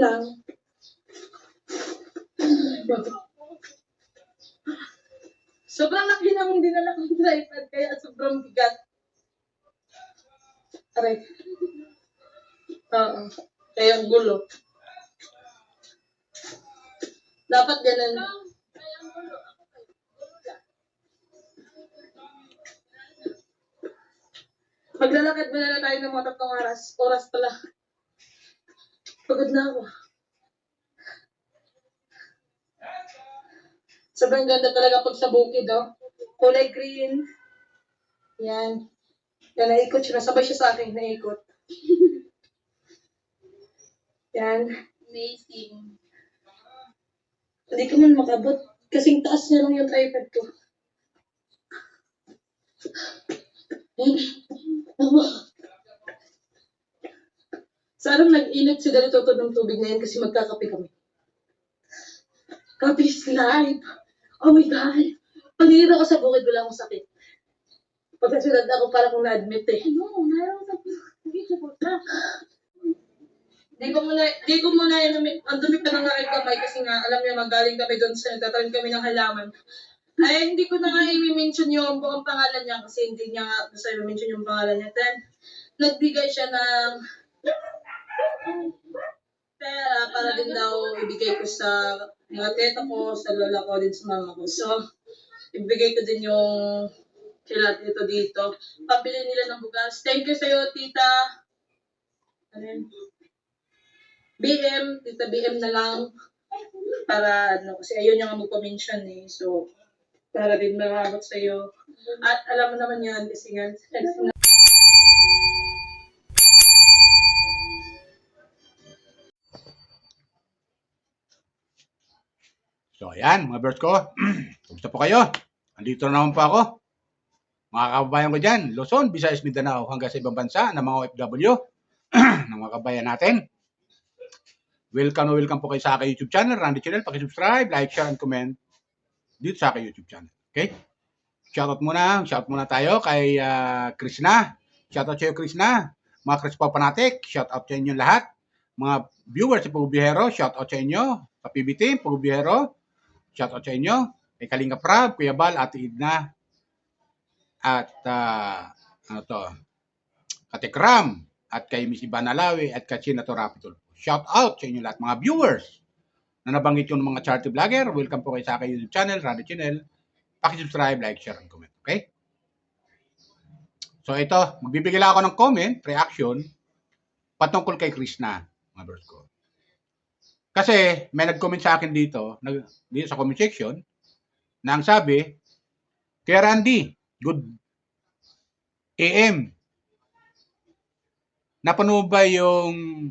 lang. Sobrang laki naman dinala kong tripod, kaya sobrang bigat. Aray. Oo. Kaya ang gulo. Dapat ganun. Maglalakad muna na tayo ng mga 3 oras. Oras pala. Pagod na ako. Sobrang ganda talaga pag sa bukid, oh. Kulay green. Yan. Yan, naikot siya. Nasabay siya sa akin, naikot. Yan. Amazing. Hindi ko man makabot. Kasing taas niya lang yung tripod ko. Sana nag-init si Dalito ng tubig na yan kasi magkakape kami. Kape is life. Oh my God. Pag dito ako sa bukid, wala akong sakit. Pagkasunod ako para kung na-admit eh. Ano? Meron sa Di ko muna ang dumi pa ng aking kamay kasi nga alam niya magaling kami doon sa nagtatanim kami ng halaman. Ay, hindi ko na nga i-mention yung buong pangalan niya kasi hindi niya nga gusto i-mention yung pangalan niya. Then, nagbigay siya ng pera para din daw ibigay ko sa mga teta ko, sa lola ko, din sa mama ko. So, ibigay ko din yung kila tito dito. Pabili nila ng bugas. Thank you sa'yo, tita. Ano BM, tita BM na lang. Para ano, kasi ayaw niya nga magpa-mention eh. So, para din makabot sa'yo. At alam mo naman yan, kasi nga, So, ayan, mga birds ko. Kumusta po kayo? Andito na naman po ako. Mga kababayan ko dyan, Luzon, Visayas, Mindanao, hanggang sa ibang bansa ng mga OFW, ng mga kabayan natin. Welcome po kayo sa aking YouTube channel, Randy Channel. Paki-subscribe, like, share, and comment dito sa aking YouTube channel. Okay? Shoutout muna tayo kay Krishna. Shoutout sa iyo, Krishna. Mga Chris Papanatic, shoutout sa inyo lahat. Mga viewers sa Pugubihero, shoutout sa inyo. Sa PBT, Pugubihero, shoutout sa inyo. Kay Kalinga Prab, Kuya Bal, Ate Idna. At Kate Kram, at kay Miss Ivana Lawi, at kay Senator Rapitol. Shout out sa inyo lahat, mga viewers na nabanggit yung mga charity vlogger. Welcome po kayo sa aking YouTube channel, Randy Channel. Paki-subscribe, like, share, and comment. Okay? So ito, magbibigay lang ako ng comment, reaction, patungkol kay Krishna, mga viewers ko. Kasi may nag-comment sa akin dito sa comment section, na ang sabi, kay Randy, good AM. Napanood ba yung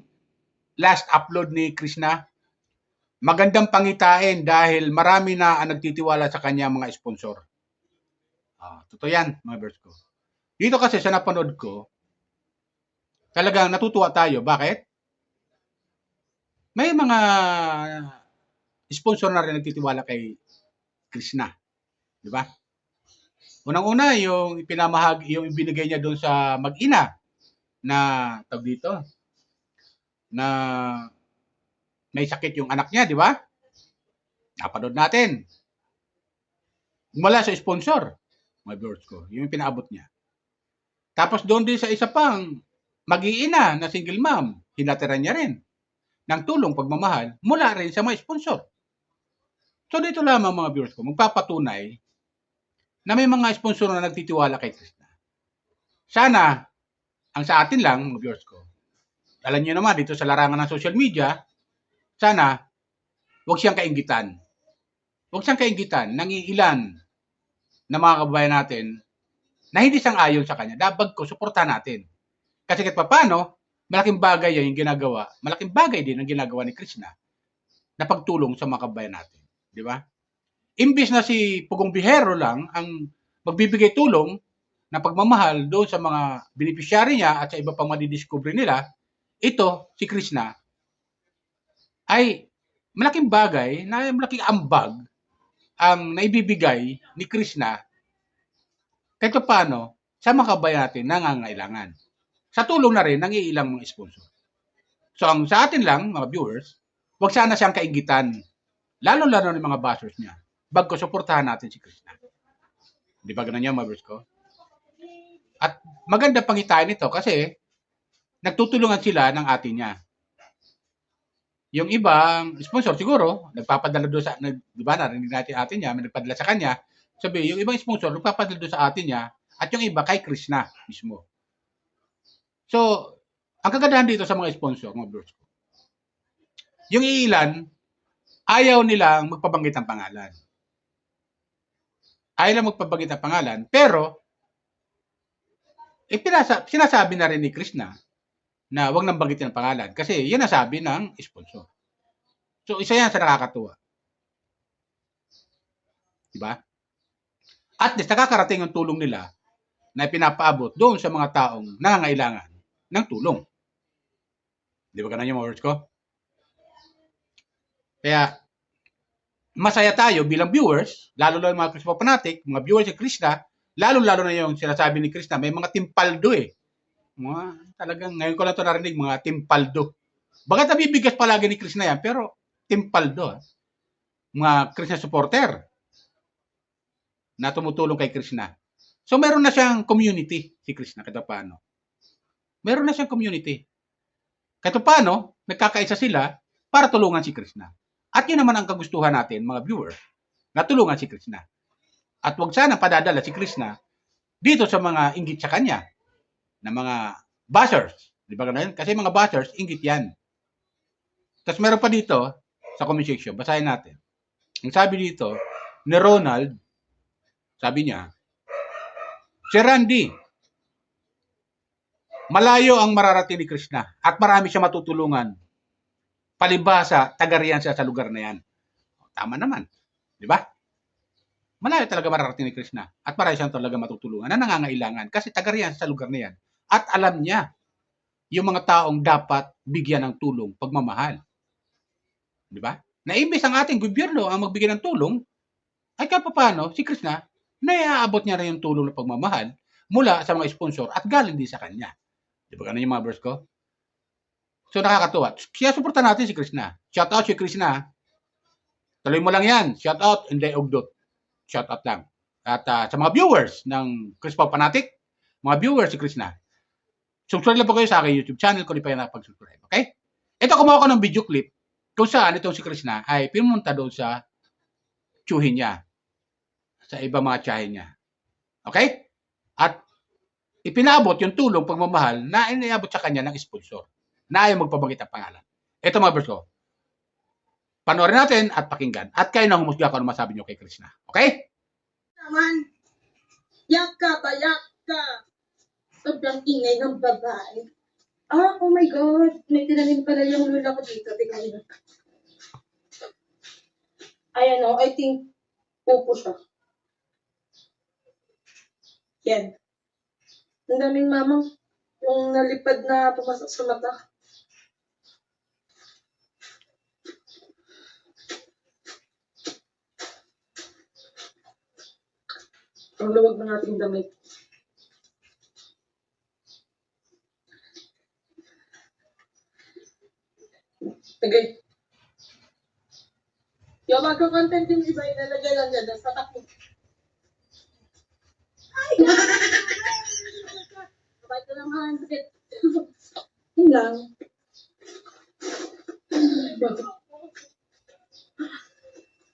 last upload ni Krishna? Magandang pangitain dahil marami na ang nagtitiwala sa kanya mga sponsor. Totoo yan, mga viewers ko. Dito kasi sa napanood ko, talagang natutuwa tayo. Bakit? May mga sponsor na rin nagtitiwala kay Krishna. Di ba? Unang-una, yung ibinigay niya doon sa mag-ina na tawag dito, na may sakit yung anak niya, di ba? Napanood natin. Mula sa sponsor, mga viewers ko, yung pinaabot niya. Tapos doon din sa isa pang mag-iina na single mom, hinatiran niya rin ng tulong, pagmamahal, mula rin sa mga sponsor. So dito lamang, mga viewers ko, magpapatunay na may mga sponsor na nagtitiwala kay Krishna. Sana, ang sa atin lang, mga viewers ko, alam niyo naman, dito sa larangan ng social media, sana, huwag siyang kainggitan. Huwag siyang kainggitan ng ilan na mga kababayan natin na hindi sang-ayon sa kanya. Dapat ko, suportahan natin. Kasi kahit paano, malaking bagay yan yung ginagawa. Malaking bagay din ang ginagawa ni Krishna na pagtulong sa mga kababayan natin. Di ba? Imbis na si Pugong Bihero lang ang magbibigay tulong na pagmamahal doon sa mga beneficiary niya at sa iba pang madidiscover nila, ito, si Krishna, ay malaking bagay, malaking ambag ang naibibigay ni Krishna kahit paano sa mga kabayan natin nangangailangan. Sa tulong na rin ng ilang mga sponsor. So, ang sa atin lang, mga viewers, wag sana siyang kainggitan. Lalo-lalo ng mga bashers niya. Bagko, suportahan natin si Krishna. Di ba ganun yan, mga bros ko? At maganda pangitain ito kasi nagtutulungan sila ng ate niya. Yung ibang sponsor siguro, nagpapadala doon sa, di ba, narinig natin ate niya, may nagpadala sa kanya. Sabi, yung ibang sponsor, nagpapadala doon sa ate niya, at yung iba kay Krishna mismo. So, ang kagandahan dito sa mga sponsor, mga bros ko, yung ilan, ayaw nilang magpabanggit ng pangalan. Ayaw lang magpabanggit ng pangalan, pero, sinasabi na rin ni Krishna na wag nang banggitin ang pangalan kasi yan ang sabi ng sponsor. So, isa yan sa nakakatuwa. Diba? At least, nakakarating ang tulong nila na pinapaabot doon sa mga taong nangangailangan ng tulong. Di ba ganun yung mga words ko? Kaya, masaya tayo bilang viewers, lalo-lalo yung mga Krishna fanatic, mga viewers ni Krishna, lalo-lalo na yung sinasabi ni Krishna, may mga timpaldo eh. Talagang, ngayon ko lang ito narinig, mga timpaldo. Bakit nabibigas palagi ni Krishna yan, pero timpaldo. Mga Krishna supporter na tumutulong kay Krishna. So, meron na siyang community, si Krishna, kahit paano. Meron na siyang community. Kahit paano, nagkakaisa sila para tulungan si Krishna. At yun naman ang kagustuhan natin, mga viewers, na tulungan si Krishna. At wag sana padadala si Krishna dito sa mga inggit sa kanya, na mga bashers. Di ba gano'n? Kasi mga bashers, inggit yan. Tapos meron pa dito, sa comment section, basahin natin. Ang sabi dito, ni Ronald, sabi niya, si Randy, malayo ang mararating ni Krishna at marami siya matutulungan. Palibhasa, taga-riyan siya sa lugar na yan. Tama naman. Di ba? Malayo talaga mararating ni Krishna at marami siyang talaga matutulungan na nangangailangan kasi taga-riyan sa lugar na yan. At alam niya yung mga taong dapat bigyan ng tulong, pagmamahal. Di ba? Na imbes ang ating gobyerno ang magbigay ng tulong, ay paano si Krishna, naiaabot niya rin yung tulong ng pagmamahal mula sa mga sponsor at galing din sa kanya. Di ba ganun yung mga bros ko? So nakakatuwa. Kaya suporta natin si Krishna. Shout out si Krishna. Tuloy mo lang yan. Shout out, hindi ugdot. Shout out lang. At sa mga viewers ng Krishna Fanatic, mga viewers si Krishna, subscribe lang po kayo sa aking YouTube channel kung di pa yan nakapag-subscribe. Okay? Ito, kumuha ko ng video clip kung saan itong si Krishna ay pinumunta doon sa tsuhin niya. Sa ibang mga tsahin niya. Okay? At ipinabot yung tulong pagmamahal na iniabot sa kanya ng sponsor na ayaw magpabanggit ang pangalan. Ito mga bros ko. Panoorin natin at pakinggan. At kayo na humusga kung ano masabi nyo kay Krishna. Okay? Naman, yak ka ba, yak ka? Sobrang ingay ng babae. Oh my God. May tinanim pala yung lula ko dito. Tingnan nyo. Ayan o, I think, upo siya. Yan. Ang daming mamang yung nalipad na pumasok sa mata. Ang luwag ng ating damit. Okay. Yung bago content yung iba, ilalagay lang dyan sa takbo. Ay, kapag ko naman. Yun lang.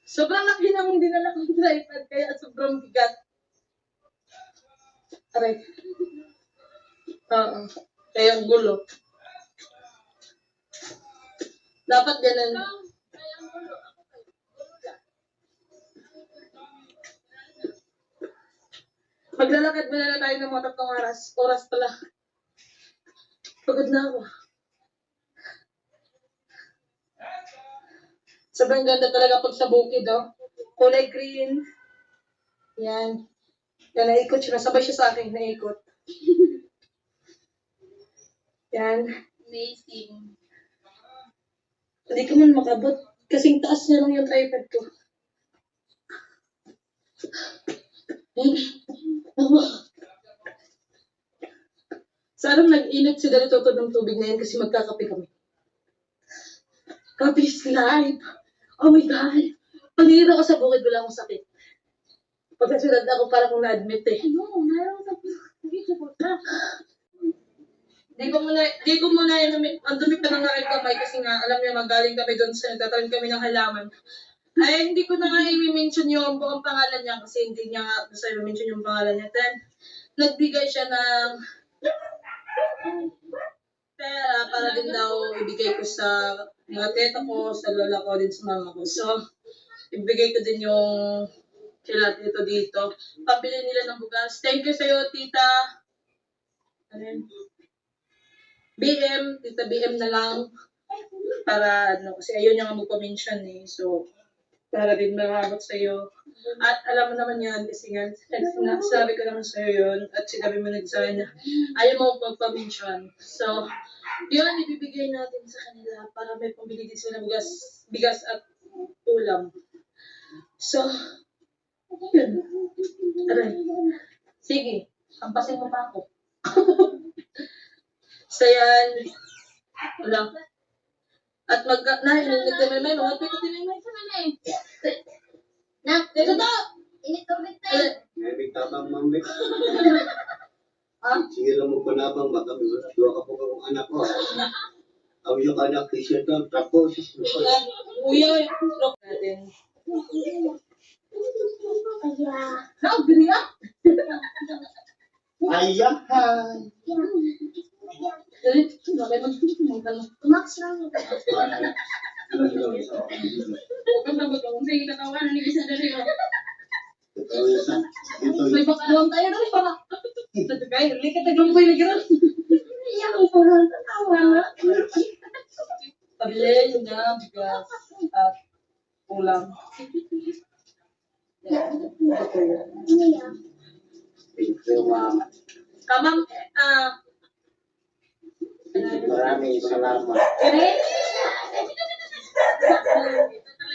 Sobrang laki ng dinala kong tripod, kaya sobrang bigat. Aray. Oo. Kaya ang gulo. Dapat ganun. Maglalakad muna na tayo ng mga 3 oras. Oras pala. Pagod na ako. Sobrang ganda talaga pag sa bukid, oh. Kulay green. Yan. Yan, naikot siya. Nasabay siya sa akin. Naikot. Yan. Amazing. Hindi ko man makabot. Kasing taas niya lang yung tripod ko. Sana nag-init si Dalito ng tubig na yan kasi magkakape kami. Peace life. Oh my God. Pag-iira ako sa bukid, wala akong sakit. Pagkasunod ako, para kung na-admit eh. Ano, meron sa video ko na. Di ko muna ang dumi pa ng aking kamay kasi nga, alam niya, magaling kami doon sa nagtatanim kami ng halaman. Ay, hindi ko na nga i-mention yung buong pangalan niya kasi hindi niya nga gusto i-mention yung pangalan niya. Then, nagbigay siya ng pera para din daw ibigay ko sa mga teta ko, sa lola ko, din sa mama ko. So, ibigay ko din yung sila dito. Pabili nila ng bugas. Thank you sa'yo, tita. Ano yun? Tita BM na lang. Para, kasi ayaw niya nga magpa-mention eh. So, para din makahabot sa'yo. At alam mo naman yan, kasi nga, sabi ko naman sa'yo yun, at sinabi mo nagsabi na, ayaw mo magpa-mention. So, yun, ibibigay natin sa kanila para may pambili din sila ng bigas at ulam. So, yun. Aray. Sige, hampasin mo pa ako. So, yan. Wala. At nagdamay mo, wag ko tinimay. Nak, Dito to! init ulit tayo. May tabang mambe. Ha? Sige lang mo panabang baka dua ka po kung anak ko. Aw yung anak Christian ka tapos. Uya, look natin. Kaya, Naugri ah! Ayahan. Dali, bakit magtanong? Max lang yun. Huwag na ba't akong sige katawanan ni isa dali ah. Ito May bakaluan tayo na rin pa. Ito kayo, ulit ka tagampoy na gano'n. Iyak ko lang tatawa na. Pabili na bigas at ulam. Ito yun. Iyak. Kamang, Maraming salamat.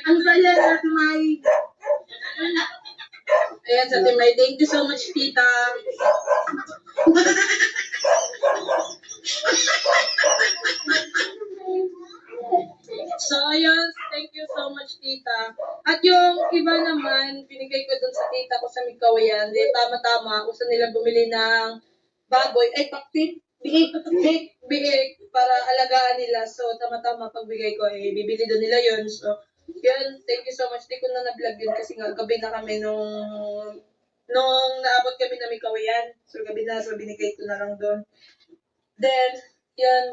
ang saya at may... Ayan, sa Timay. Thank you so much, tita. So, ayun, thank you so much, tita. At yung iba naman, binigay ko dun sa tita ko sa Mikawayan. Di, tama-tama, gusto nila bumili ng baboy. Ay, paktit. Biig, para alagaan nila. So, tama-tama, pagbigay ko, bibili doon nila yun. So, yun, thank you so much. Di ko na na-vlog yun kasi nga, gabi na kami nung naabot kami na Mikawayan. So, gabi na, so binigay ko na lang doon. Then, yun,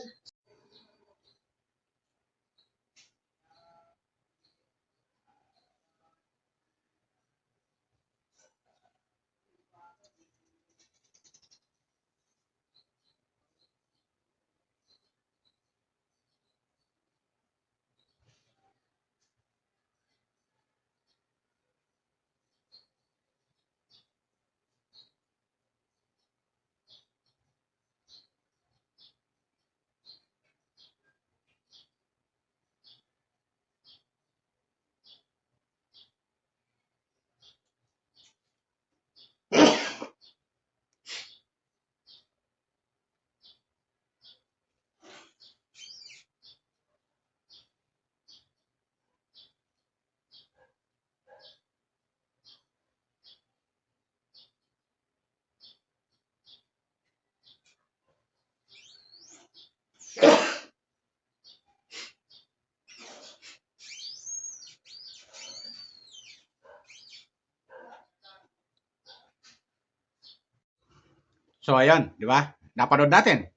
So, ayan, di ba? Napanood natin.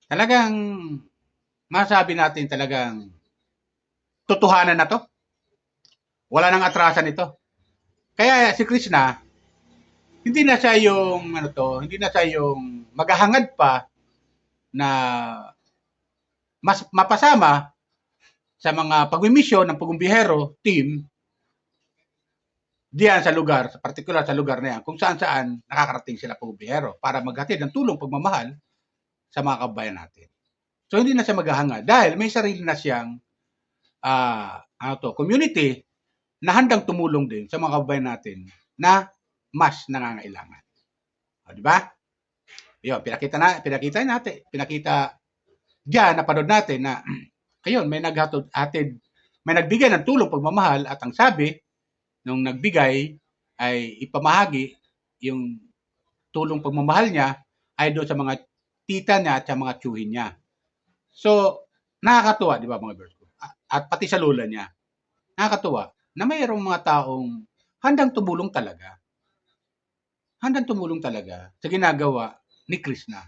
Talagang, masabi natin talagang, totohanan na to. Wala nang atrasan ito. Kaya si Krishna, hindi na siya yung, hindi na siya yung maghahangad pa na mas mapasama sa mga pagmimisyon ng Pugumbihero team diyan sa lugar, sa particular sa lugar na yan, kung saan-saan nakakarating sila Pugumbihero para maghatid ng tulong pagmamahal sa mga kabayan natin. So hindi na siya maghahangad dahil may sarili na siyang community na handang tumulong din sa mga kabayan natin na mas nangangailangan. O, di ba? Yun, pinakita diyan, napanood natin na Ayun, may nagbigay ng tulong pagmamahal at ang sabi nung nagbigay ay ipamahagi yung tulong pagmamahal niya ay doon sa mga tita niya at sa mga tiyuhin niya. So, nakakatuwa, di ba mga viewers ko? At pati sa lola niya. Nakakatuwa na mayroong mga taong handang tumulong talaga. Handang tumulong talaga sa ginagawa ni Krishna.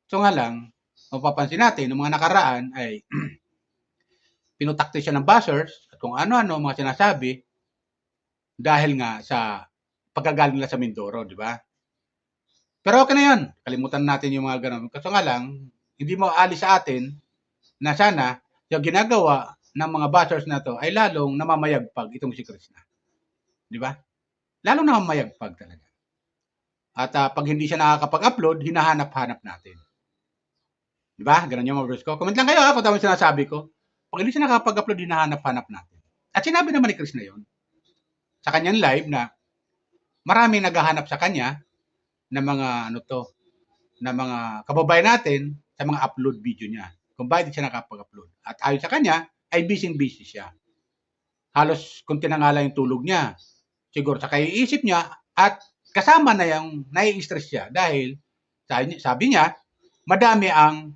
So nga lang, mapapansin natin, ng mga nakaraan ay pinutakti siya ng buzzers at kung ano-ano mga sinasabi dahil nga sa pagkagaling nila sa Mindoro, di ba? Pero okay na yun. Kalimutan natin yung mga ganun. Kasi nga lang, hindi mo alis sa atin na sana yung ginagawa ng mga buzzers na to ay lalong namamayagpag itong si Krishna. Di ba? Lalong namamayagpag talaga. At pag hindi siya nakakapag-upload, hinahanap-hanap natin. Di ba? Ganun yung mga viewers ko. Comment lang kayo kung tama yung sinasabi ko. Pag hindi siya nakakapag-upload, hinahanap-hanap natin. At sinabi naman ni Krishna yon sa kanyang live na maraming naghahanap sa kanya ng mga na mga kababayan natin sa mga upload video niya. Kung bakit siya nakapag-upload. At ayon sa kanya, ay busy siya. Halos kunti na nga lang yung tulog niya. Siguro sa kaiisip niya at kasama na yung nai-stress siya dahil sabi niya, madami ang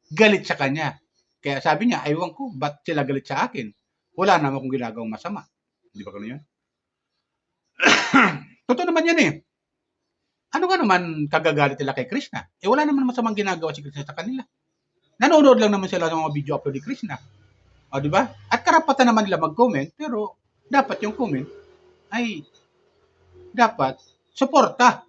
galit sa kanya. Kaya sabi niya, aywan ko, ba't sila galit sa akin? Wala naman akong ginagawang masama. Di ba gano'n yun? Totoo naman yan eh. Ano nga naman kagagalit nila kay Krishna? Wala naman masamang ginagawa si Krishna sa kanila. Nanonood lang naman sila ng mga video upload ni Krishna. O, di ba? At karapatan naman nila mag-comment, pero dapat yung comment ay dapat suporta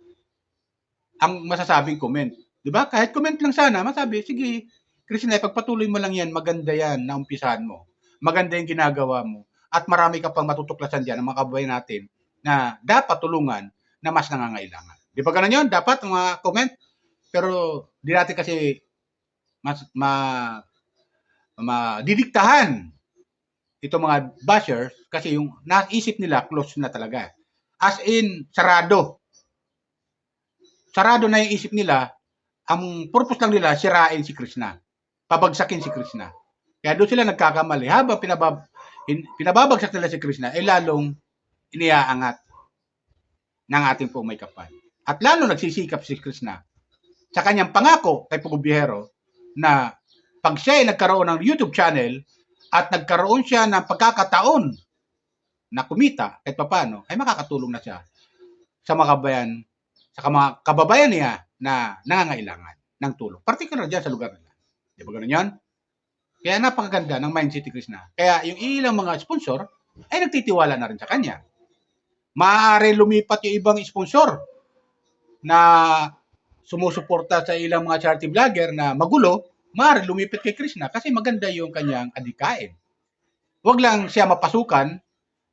ang masasabing comment. Di ba? Kahit comment lang sana, masabi, sige, Krishna, pagpatuloy mo lang yan, maganda yan na umpisahan mo. Maganda yung ginagawa mo. At marami ka pang matutuklasan dyan ng mga kababayan natin na dapat tulungan na mas nangangailangan. Di ba ganun yun? Dapat mga comment. Pero di natin kasi didiktahan itong mga bashers kasi yung naisip nila close na talaga. As in, sarado. Sarado na yung isip nila. Ang purpose lang nila, sirain si Krishna. Pabagsakin si Krishna. Kaya doon sila nagkakamali. Habang pinababagsak nila si Krishna, ay lalong iniaangat ng ating pong may kapal. At lalo nagsisikap si Krishna sa kanyang pangako kay Pugubihero na pag siya ay nagkaroon ng YouTube channel at nagkaroon siya ng pagkakataon na kumita kahit papano, ay makakatulong na siya sa mga kababayan niya na nangangailangan ng tulong. Particular dyan sa lugar nila. Di ba ganun yan? Kaya napakaganda ng mindset ni Krishna. Kaya yung ilang mga sponsor ay nagtitiwala na rin sa kanya. Maaari lumipat yung ibang sponsor na sumusuporta sa ilang mga charity vlogger na magulo, maaari lumipat kay Krishna kasi maganda yung kanyang adikain. Huwag lang siya mapasukan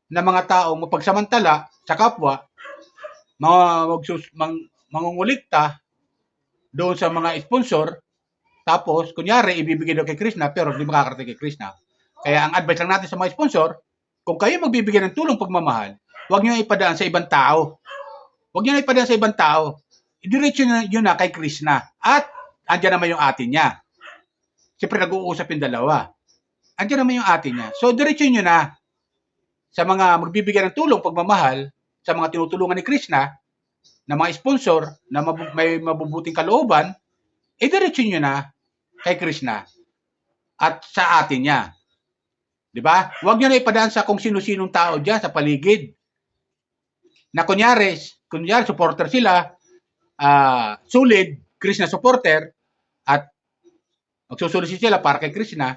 na mga taong mapagsamantala sa kapwa, mangungulikta doon sa mga sponsor, tapos kunyari ibibigay daw kay Krishna pero hindi makakarating kay Krishna. Kaya ang advice lang natin sa mga sponsor, kung kayo magbibigay ng tulong pagmamahal, huwag niyo ipadaan sa ibang tao. Huwag niyo ipadaan sa ibang tao. Idiretso niyo na kay Krishna. At andyan naman yung atin niya. Siyempre nag-uusap yung dalawa. Andyan naman yung atin niya. So diretso niyo na sa mga magbibigay ng tulong pagmamahal sa mga tinutulungan ni Krishna na mga sponsor na may mabubuting kalooban, diretso niyo na kay Krishna at sa atin niya. Di ba? Huwag niyo na ipadaan sa kung sino-sinong tao diyan sa paligid. Na kunyari supporter sila, solid Krishna supporter at magsusulisit sila para kay Krishna,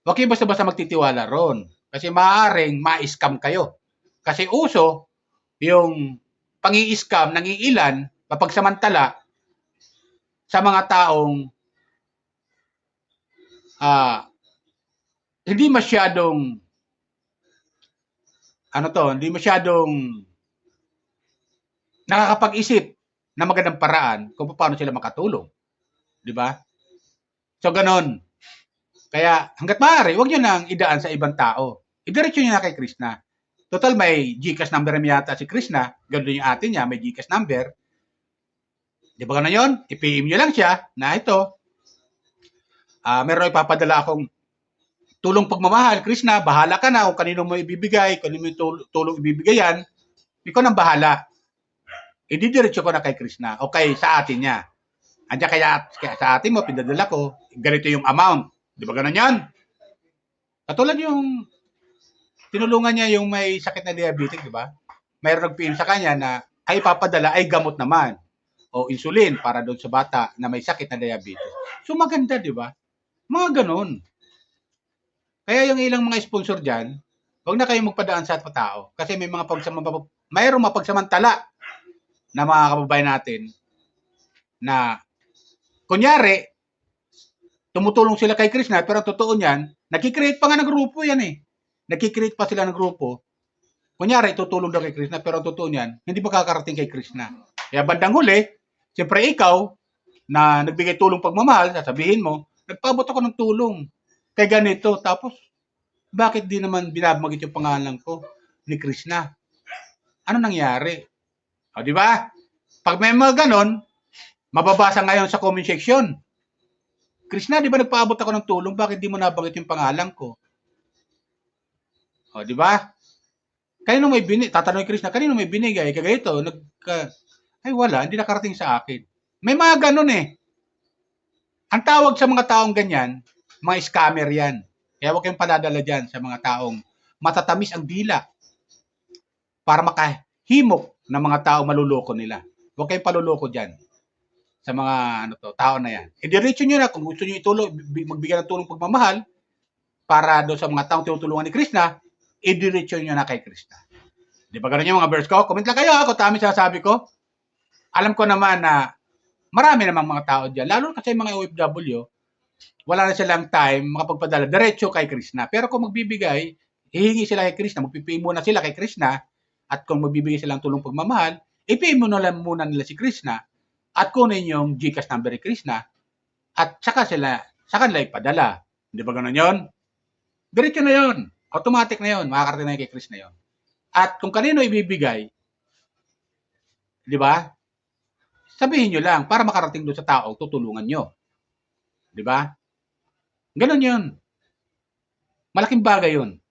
huwag kayo basta-basta magtitiwala ron. Kasi maaaring ma-scam kayo. Kasi uso yung pang-i-scam ng iilan, mapagsamantala sa mga taong hindi masyadong hindi masyadong nakakapag-isip na magandang paraan kung paano sila makatulong. Di ba? So, ganon. Kaya, hanggat maaari, huwag nyo nang idaan sa ibang tao. Idiretso nyo na kay Krishna. Total, may GCash number yata si Krishna. Ganoon yung atin niya, may GCash number. Di ba ganon yun? I-PM nyo lang siya na ito. Meron ipapadala akong tulong pagmamahal, Krishna, bahala ka na kung kanino mo ibibigay, kanino mo tulong ibibigay yan, ikaw nang bahala. Ididiretso ko na kay Krishna o kay sa atin niya. Andiyan kaya sa atin mo, pinadala ko, ganito yung amount. Di ba ganun yan? Katulad yung tinulungan niya yung may sakit na diabetic, di ba? Mayroon nag-PM sa kanya na ay papadala ay gamot naman o insulin para doon sa bata na may sakit na diabetes. So maganda, di ba? Mga ganun. Kaya yung ilang mga sponsor dyan, huwag na kayong magpadaan sa tao. Kasi may mga mayroong mapagsamantala na mga kababayan natin na kunyari, tumutulong sila kay Krishna, pero totoo niyan, nagkikreate pa nga ng grupo yan eh. Nagkikreate pa sila ng grupo. Kunyari, tutulong daw kay Krishna, pero totoo niyan, hindi pa kakarating kay Krishna. Kaya bandang huli, siyempre ikaw, na nagbigay tulong pagmamahal, sasabihin mo, nagpabot ako ng tulong kay ganito. Tapos, bakit di naman binabagit yung pangalan ko ni Krishna? Ano nangyari? O, di ba? Pag may mga ganon, mababasa ngayon sa comment section. Krishna, di ba nagpaabot ako ng tulong? Bakit di mo nabanggit yung pangalan ko? O, di ba? Kanino may binigay? Tatanungin Krishna, kanino may binigay? Kaya ito, ay wala, hindi nakarating sa akin. May mga ganon eh. Ang tawag sa mga taong ganyan, mga scammer yan. Kaya huwag kayong padadala dyan sa mga taong matatamis ang dila para makahimok ng mga taong maluloko nila. Huwag kayong paluloko dyan sa mga tao na yan. Diretso nyo na kung gusto nyo magbigay ng tulong pagmamahal para doon sa mga taong tinutulungan ni Krishna, diretso nyo na kay Krishna. Di ba ganun yung mga verse ko? Comment lang kayo kung tama sasabi ko. Alam ko naman na marami namang mga tao dyan, lalo kasi mga OFW, wala na silang time makapagpadala diretso kay Krishna. Pero kung magbibigay, hihingi sila kay Krishna, magpipay muna sila kay Krishna, at kung magbibigay silang tulong pagmamahal, ipay muna nila si Krishna, at kunin yung GCash number ni Krishna, at saka kanila ipadala. Di ba ganun yun? Diretso na yun. Automatic na yun. Makakarating na yun kay Krishna yun. At kung kanino ibibigay, di ba? Sabihin nyo lang para makarating doon sa tao, tutulungan nyo. Di ba? Ganun yun. Malaking bagay yun.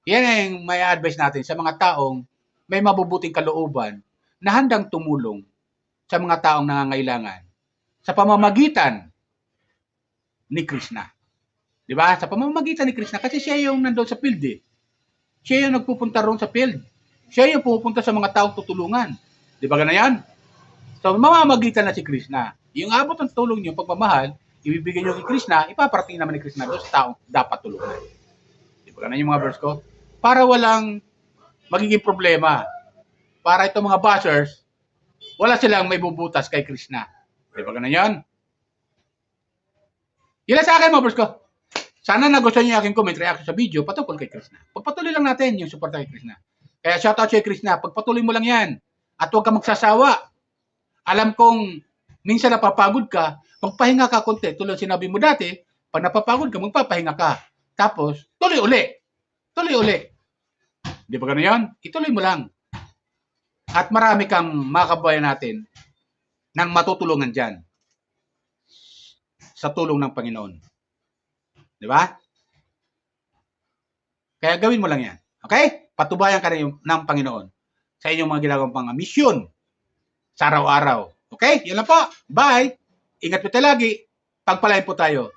Yan ang may advice natin sa mga taong may mabubuting kalooban na handang tumulong sa mga taong nangangailangan sa pamamagitan ni Krishna. Di ba? Sa pamamagitan ni Krishna kasi siya yung nandoon sa field eh. Siya yung nagpupunta roon sa field. Siya yung pupunta sa mga taong tutulungan. Di ba gano'n yan? So, mamamagitan na si Krishna. Yung abot ng tulong niyo, pagmamahal, ibibigay niyo kay Krishna, ipaparating naman ni Krishna doon sa taong dapat tulungan. Di ba gano'n yung mga verse ko? Para walang magiging problema. Para itong mga bashers, wala silang may bubutas kay Krishna. Di ba gano'n yan? Yan sa akin mga verse ko. Sana nagustuhan niyo yung aking comment, reaction sa video patungkol kay Krishna. Pagpatuloy lang natin yung support kay Krishna. Kaya shoutout kay Krishna, pagpatuloy mo lang yan. At huwag ka magsasawa. Alam kong minsan napapagod ka, magpahinga ka konti. Tulad sinabi mo dati, pag napapagod ka, magpapahinga ka. Tapos, tuloy uli. Tuloy uli. Di ba gano'n yan? Ituloy mo lang. At marami kang mga kabayan natin nang matutulungan dyan sa tulong ng Panginoon. Di ba? Kaya gawin mo lang yan. Okay? Patubayan ka rin ng Panginoon sa inyong mga ginagawang pang misyon sa araw-araw. Okay? Yan lang po. Bye! Ingat po tayo lagi. Pagpalain po tayo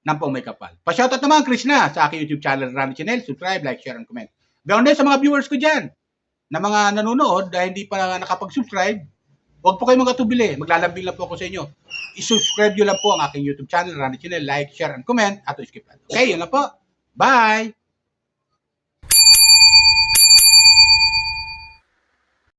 ng pong may kapal. Pa-shoutout naman, Krishna, sa aking YouTube channel, Rani Channel. Subscribe, like, share, and comment. Ganoon din sa mga viewers ko dyan na mga nanonood dahil hindi pa nakapag-subscribe. Huwag po kayo magkatubili. Maglalambing lang po ako sa inyo. I-subscribe nyo lang po ang aking YouTube channel, Rani Channel. Like, share, and comment. At skip. Okay? Yan lang po. Bye!